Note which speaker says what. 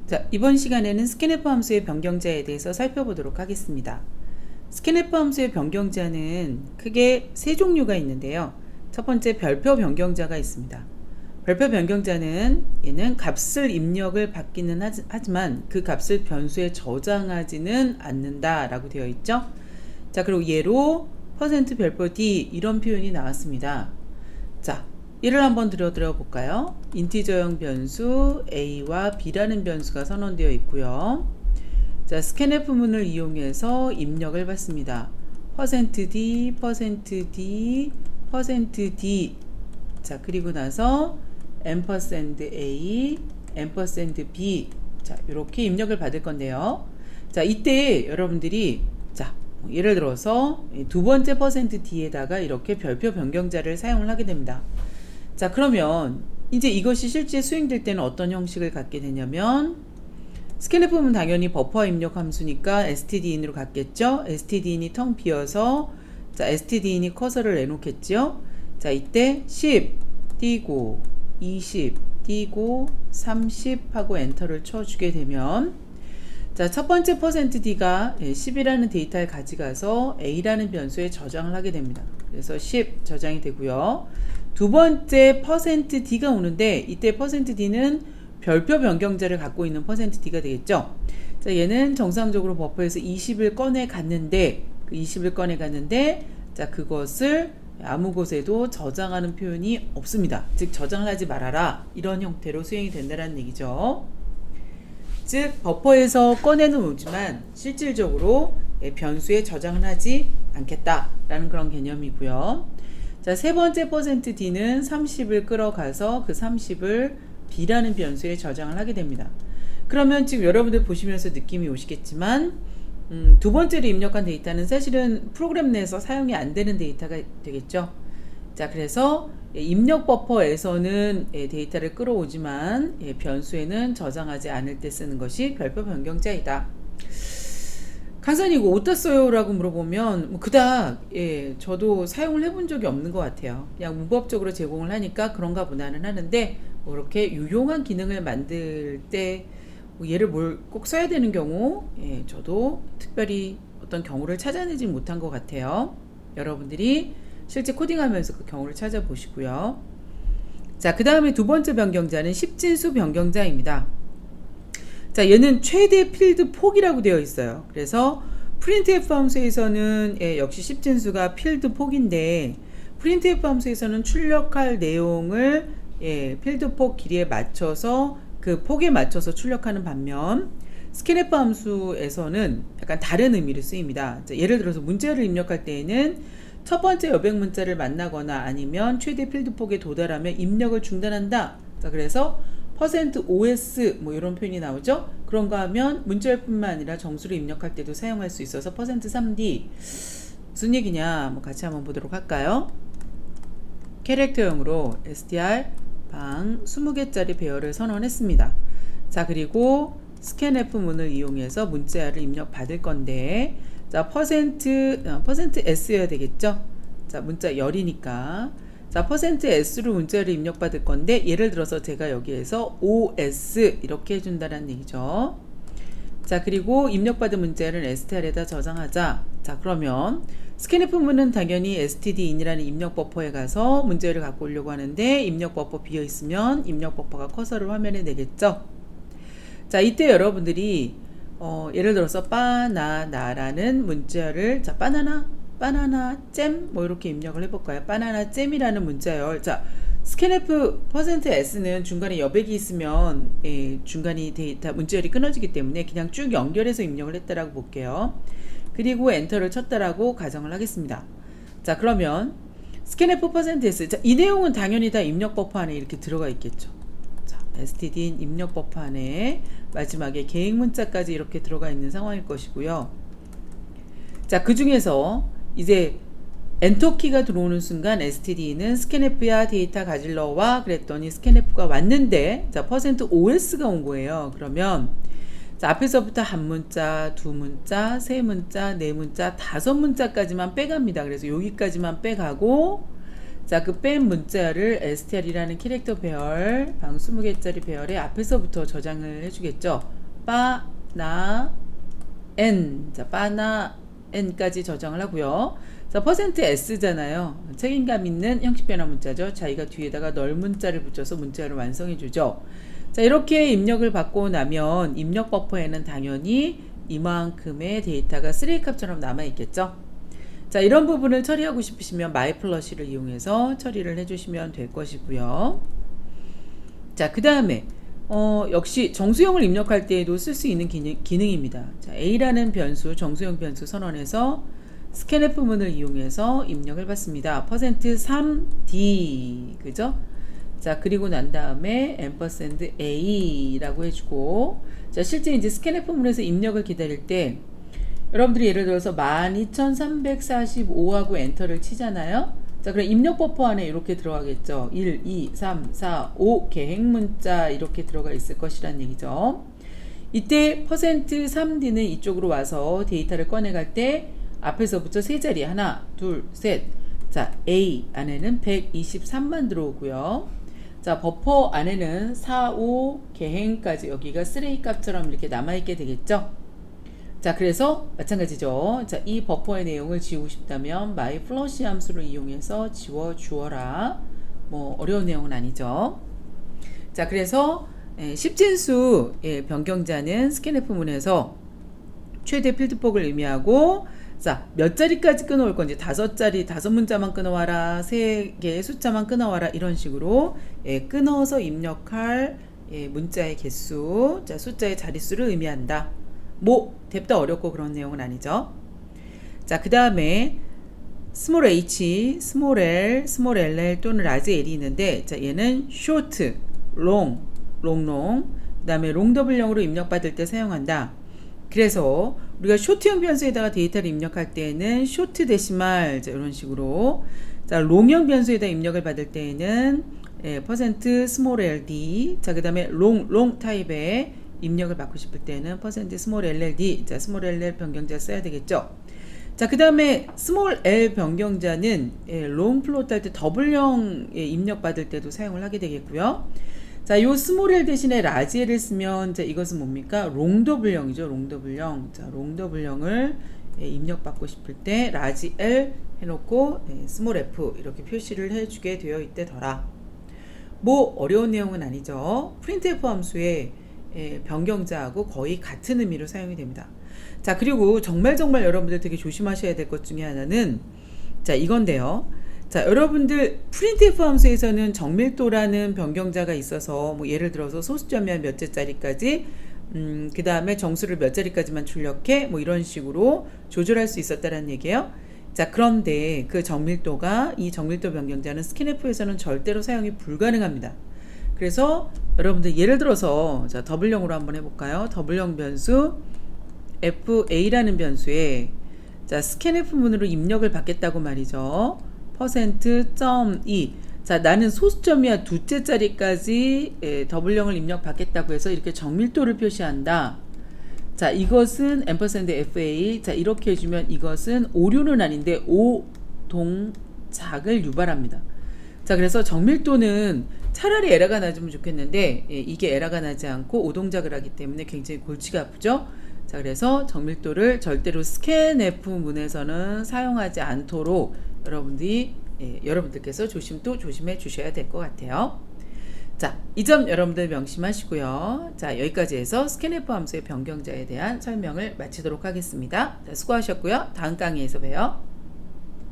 Speaker 1: 자, 이번 시간에는 스캔F 함수의 변경자에 대해서 살펴보도록 하겠습니다. 스캔F 함수의 변경자는 크게 세 종류가 있는데요. 첫 번째 별표 변경자가 있습니다. 별표 변경자는 얘는 값을 입력을 받기는 하지만 그 값을 변수에 저장하지는 않는다 라고 되어 있죠. 자, 그리고 얘로 %별표 d 이런 표현이 나왔습니다. 자, 예를 한번 들어 볼까요? 인티저형 변수 a와 b라는 변수가 선언되어 있고요. 자, scanf문을 이용해서 입력을 받습니다. %d, %d, %d. 자, 그리고 나서 $a, $b. 자, 이렇게 입력을 받을 건데요. 자, 이때 여러분들이 자, 예를 들어서 두 번째 %d에다가 이렇게 별표 변경자를 사용을 하게 됩니다. 자, 그러면 이제 이것이 실제 수행될 때는 어떤 형식을 갖게 되냐면 scanf는 당연히 버퍼 입력 함수니까 stdin으로 갔겠죠. stdin이 텅 비어서 자, stdin이 커서를 내놓겠죠. 자, 이때 10 띄고 20 띄고 30 하고 엔터를 쳐주게 되면 자, 첫 번째 %d가 10이라는 데이터를 가져가서 a라는 변수에 저장을 하게 됩니다. 그래서 10 저장이 되고요. 두 번째 %d가 오는데 이때 %d는 별표 변경자를 갖고 있는 %d가 되겠죠. 자, 얘는 정상적으로 버퍼에서 20을 꺼내 갔는데 그 20을 꺼내 갔는데 자, 그것을 아무 곳에도 저장하는 표현이 없습니다. 즉 저장을 하지 말아라 이런 형태로 수행이 된다는 얘기죠. 즉 버퍼에서 꺼내는 오지만 실질적으로 변수에 저장을 하지 않겠다라는 그런 개념이고요. 자, 세 번째 %d는 30을 끌어가서 그 30을 b라는 변수에 저장을 하게 됩니다. 그러면 지금 여러분들 보시면서 느낌이 오시겠지만 두 번째로 입력한 데이터는 사실은 프로그램 내에서 사용이 안 되는 데이터가 되겠죠. 자, 그래서 입력 버퍼에서는 데이터를 끌어오지만 변수에는 저장하지 않을 때 쓰는 것이 별표 변경자이다. 강사님 이거 어디다 써요? 라고 물어보면 뭐 그닥 저도 사용을 해본 적이 없는 것 같아요. 그냥 무법적으로 제공을 하니까 그런가 보다는 하는데 뭐 이렇게 유용한 기능을 만들 때 뭐 얘를 뭘 꼭 써야 되는 경우 저도 특별히 어떤 경우를 찾아내지 못한 것 같아요. 여러분들이 실제 코딩하면서 그 경우를 찾아보시고요. 자, 그 다음에 두 번째 변경자는 10진수 변경자입니다. 자, 얘는 최대 필드 폭이라고 되어 있어요. 그래서 printf 함수에서는 역시 10진수가 필드 폭인데 printf 함수에서는 출력할 내용을 필드 폭 길이에 맞춰서 그 폭에 맞춰서 출력하는 반면 scanf 함수에서는 약간 다른 의미로 쓰입니다. 자, 예를 들어서 문자를 입력할 때에는 첫 번째 여백 문자를 만나거나 아니면 최대 필드 폭에 도달하면 입력을 중단한다. 자, 그래서 %os 뭐 이런 표현이 나오죠. 그런가 하면 문자일 뿐만 아니라 정수를 입력할 때도 사용할 수 있어서 %3d 무슨 얘기냐 뭐 같이 한번 보도록 할까요? 캐릭터용으로 str 방 20개짜리 배열을 선언했습니다. 자, 그리고 scanf문을 이용해서 문자를 입력 받을 건데 자, %s여야 되겠죠. 자, 문자 열이니까 자, %s로 문자를 입력받을 건데 예를 들어서 제가 여기에서 os 이렇게 해준다는 얘기죠. 자, 그리고 입력받은 문자를 str에다 저장하자. 자, 그러면 scanf문은 당연히 stdin이라는 입력 버퍼에 가서 문자를 갖고 오려고 하는데 입력 버퍼 비어 있으면 입력 버퍼가 커서를 화면에 내겠죠. 자, 이때 여러분들이 예를 들어서 바나나라는 문자를 자, 바나나 잼 뭐 이렇게 입력을 해볼까요? 바나나 잼이라는 문자열. 자, scanf %s는 중간에 여백이 있으면 중간이 데이터 문자열이 끊어지기 때문에 그냥 쭉 연결해서 입력을 했다라고 볼게요. 그리고 엔터를 쳤다라고 가정을 하겠습니다. 자, 그러면 scanf %s 자, 이 내용은 당연히 다 입력 버퍼 안에 이렇게 들어가 있겠죠. 자, stdin 입력 버퍼 안에 마지막에 계획 문자까지 이렇게 들어가 있는 상황일 것이고요. 자, 그 중에서 이제 엔터키가 들어오는 순간 std는 scanf야 데이터 가질러 와 그랬더니 scanf가 왔는데 자, %os가 온 거예요. 그러면 자, 앞에서부터 한 문자, 두 문자, 세 문자, 네 문자, 다섯 문자까지만 빼갑니다. 그래서 여기까지만 빼가고 자, 그 뺀 문자를 str이라는 캐릭터 배열 방 20개짜리 배열에 앞에서부터 저장을 해주겠죠. 빠나 n, 자 빠나 n까지 저장을 하고요. 자 퍼센트 %s잖아요. 책임감 있는 형식 변화 문자죠. 자기가 뒤에다가 널 문자를 붙여서 문자를 완성해 주죠. 자 이렇게 입력을 받고 나면 입력 버퍼에는 당연히 이만큼의 데이터가 쓰레기 값처럼 남아 있겠죠. 자 이런 부분을 처리하고 싶으시면 myFlush를 이용해서 처리를 해주시면 될 것이고요. 자 그 다음에 역시 정수형을 입력할 때에도 쓸 수 있는 기능입니다. 자, A라는 변수, 정수형 변수 선언해서 스캔F문을 이용해서 입력을 받습니다. %3D 그죠? 자 그리고 난 다음에 $A라고 해주고, 자 실제 이제 스캔F문에서 입력을 기다릴 때 여러분들이 예를 들어서 12345하고 엔터를 치잖아요. 자 그럼 입력 버퍼 안에 이렇게 들어가겠죠. 1, 2, 3, 4, 5 계획 문자 이렇게 들어가 있을 것이란 얘기죠. 이때 %3D는 이쪽으로 와서 데이터를 꺼내갈 때 앞에서부터 세 자리 하나, 둘, 셋. 자 A 안에는 123만 들어오고요. 자 버퍼 안에는 4, 5 계행까지 여기가 쓰레기 값처럼 이렇게 남아있게 되겠죠. 자 그래서 마찬가지죠. 자 이 버퍼의 내용을 지우고 싶다면 myFlush 함수를 이용해서 지워 주어라. 뭐 어려운 내용은 아니죠. 자 그래서 십진수 변경자는 스캔F문에서 최대 필드폭을 의미하고, 자 몇 자리까지 끊어올 건지 5자리 5문자만 끊어와라, 3개의 숫자만 끊어와라 이런 식으로 끊어서 입력할 문자의 개수, 자 숫자의 자릿수를 의미한다. 뭐 뎁다 어렵고 그런 내용은 아니죠. 자 그 다음에 스몰 h, 스몰 l, 스몰 ll 또는 라지 l이 있는데, 자 얘는 short, long, 그 다음에 long w형으로 입력받을 때 사용한다. 그래서 우리가 쇼트형 변수에다가 데이터를 입력할 때에는 쇼트 데시말, 자 이런 식으로, 자 롱형 변수에다 입력을 받을 때에는 스몰 ld, 자 그 다음에 롱 타입의 입력을 받고 싶을 때는 스몰 LLD, 자 스몰 LL 변경자 써야 되겠죠. 자 그 다음에 스몰 L 변경자는 롱 플로트 할 때 더블형 입력 받을 때도 사용을 하게 되겠고요. 자 요 스몰 L 대신에 라지 L을 쓰면, 자 이것은 뭡니까? 롱 더블형이죠. 롱 더블형. 자 롱 더블형을 입력 받고 싶을 때 라지 L 해놓고 스몰 F 이렇게 표시를 해주게 되어 있대더라. 뭐 어려운 내용은 아니죠. printf 함수에 변경자하고 거의 같은 의미로 사용이 됩니다. 자 그리고 정말 여러분들 되게 조심하셔야 될 것 중에 하나는 자 이건데요. 자 여러분들 printf 함수에서는 정밀도라는 변경자가 있어서 뭐 예를 들어서 소수점이 몇 개짜리까지 그 다음에 정수를 몇 자리까지만 출력해 뭐 이런 식으로 조절할 수 있었다는 얘기예요. 자 그런데 그 정밀도가, 이 정밀도 변경자는 스캔F에서는 절대로 사용이 불가능합니다. 그래서 여러분들 예를 들어서 자 더블형으로 한번 해볼까요? 더블형 변수 FA라는 변수에 자 스캔F문으로 입력을 받겠다고 말이죠. %.2, 자 나는 소수점이야 두째 자리까지 더블형을 입력 받겠다고 해서 이렇게 정밀도를 표시한다. 자 이것은 $FA, 자 이렇게 해주면 이것은 오류는 아닌데 오동작을 유발합니다. 자 그래서 정밀도는 차라리 에러가 나주면 좋겠는데 이게 에러가 나지 않고 오동작을 하기 때문에 굉장히 골치가 아프죠. 자 그래서 정밀도를 절대로 스캔F문에서는 사용하지 않도록 여러분들께서 조심해 주셔야 될 것 같아요. 자, 이 점 여러분들 명심하시고요. 자, 여기까지 해서 스캔F 함수의 변경자에 대한 설명을 마치도록 하겠습니다. 자, 수고하셨고요. 다음 강의에서 봬요.